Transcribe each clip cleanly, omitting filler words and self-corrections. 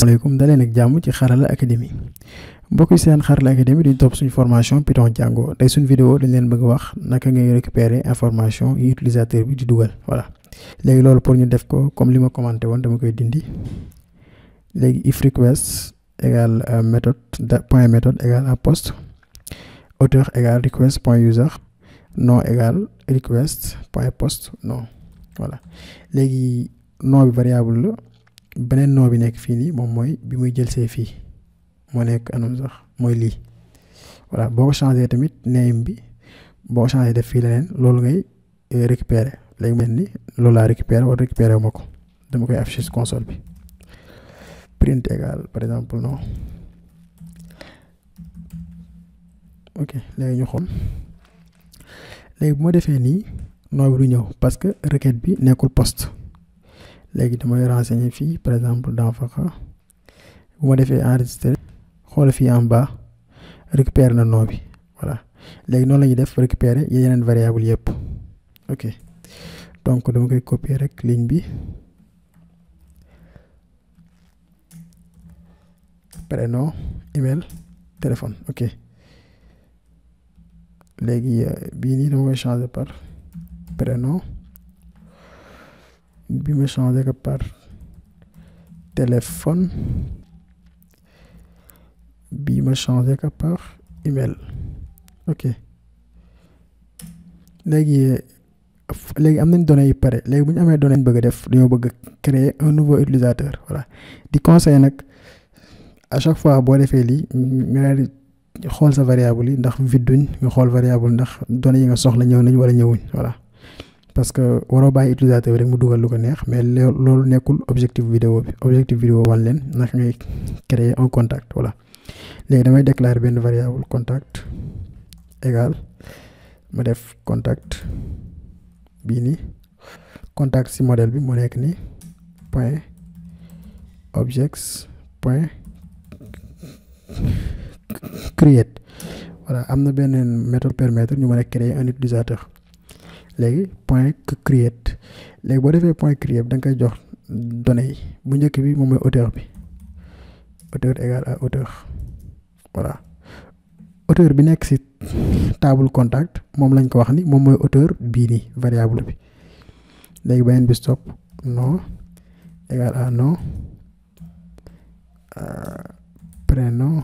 Assalamualaikum daleen ak jàmm ci Xarala Academy mbokk yi seen Xarala Academy di top suñu formation Python Django tey suñu vidéo dañ leen bëgg wax naka ngay récupérer information yi utilisateur bi di dugal voilà léegi loolu pour ñu def ko comme li ma commenté woon dama koy dindi léegi if request égale méthode point méthode égale à post auteur égale request point user nom égale request point post nom voilà léegi nom bi variable la beneen nom bi nekk fii nii moom mooy bi muy jël see fii moo nekk anam sax mooy lii voilà boo ko changé tamit name bi boo changé def fii leneen loolu ngay récupérer léegi mel ni loolu laa récupérer wala récupérer wu ma ko dama koy afficher console bi print égal par exemple non ok léegi ñu xool léegi bu ma defee nii nom bi du ñëw parce que requête bi nekkul post léegi damay renseigner fii par exemple dans vaca bu ma defee enregistrer xool fii en bas récupérer na nom bi voilà léegi noonu la ñuy def récupérer yeneen variable yëpp ok donc dama koy copier rek ligne bi prénom email téléphone ok léegi bii nii dama koy changer par prénom bi ma changer que par téléphone bi ma changer que par email ok léegi am nañ données yi pare léegi bu ñu amee données bëgg a def dañoo bëgg créer un nouveau utilisateur voilà di conseil nag à chaque fois boo defee lii nga daal di xool sa variable yi ndax vidduñ nga xool variable ndax données yi nga soxla ñëw nañ wala ñëwuñ voilà parce que waroo bàyyi utilisateur bi rek mu dugal lu ko neex mais loolu nekkul objectif vidéo bi objectif vidéo wan leen naka ngay créer un contact voilà léegi damay déclarer benn variable contact égal ma def contact bii nii contact si modèle bi mu nekk nii point objects point create voilà am na benn méthode permettre ñu mën a créer un utilisateur léegi point create léegi boo defee point create da nga koy jox données yi bu njëkk bi moom mooy auteur bi auteur égal à auteur voilà auteur bi nekk si table contact moom lañ ko wax ni moom mooy auteur bii nii variable bi léegi beneen bi stop nom égal à nom prénom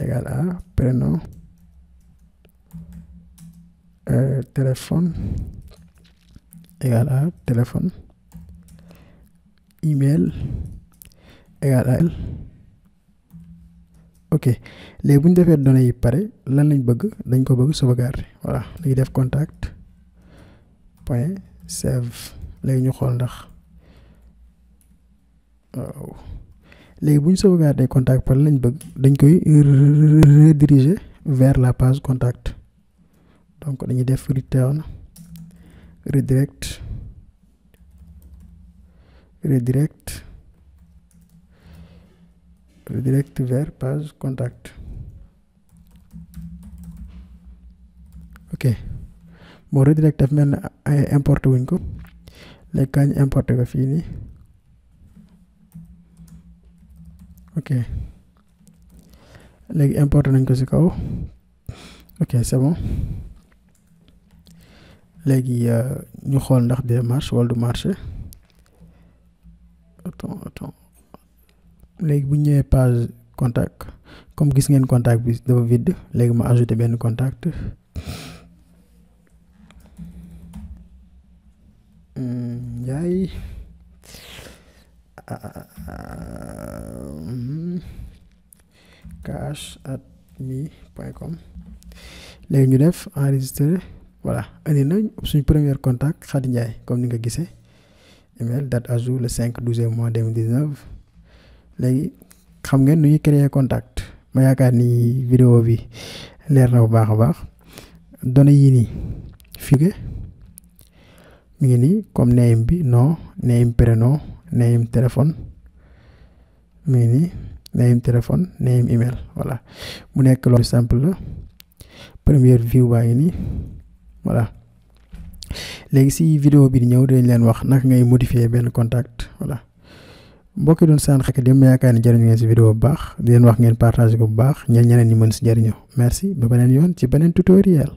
égal à prénom téléphone égal à téléphone email égal à ok léegi bu ñu defee données yi pare lan lañ bëgg dañ ko bëgg sauvegarder voilà léegi def contact point save léegi ñu xool ndax waaw léegi bu ñu sauvegarder contact pare lañ bëgg dañ koy rediriger vers la page contact donc dañuy def return redirect vers page contact ok bon redirect daf mel ne importé wuñ ko léegi kañ importé ko fii nii ok léegi importé nañ ko ci kaw ok c'est bon léegi ñu xool ndax dina marche wala du marché attends léegi bu ñëwee page contact comme gis ngeen contact bi dafa vide léegi ma ajouté benn contact yaay cash@mi.com léegi ñu def enregistrer voilà indi na suñu premier contact Khady Ndiaye comme ni nga gisee email date à jour le 5/12 mois 2019 léegi xam ngeen nu ñuy créer contact ma yaakaar ni vidéo bi leer na bu baax a baax données yi nii fii mi ngi nii comme name bi nom name prénom name téléphone mi ngi nii name téléphone name email voilà mu nekk loolu simple la première view baa ngi nii voilà léegi si vidéo bi di ñëw dañ leen wax naka ngay modifier benn contact voilà mbokk yi doon saan académie ma yaakaar ne jëriñu ngeen si vidéo bu baax di leen wax ngeen partage ko bu baax ñeneen ñi mën si jëriñoo merci ba beneen yoon ci beneen tutoriel.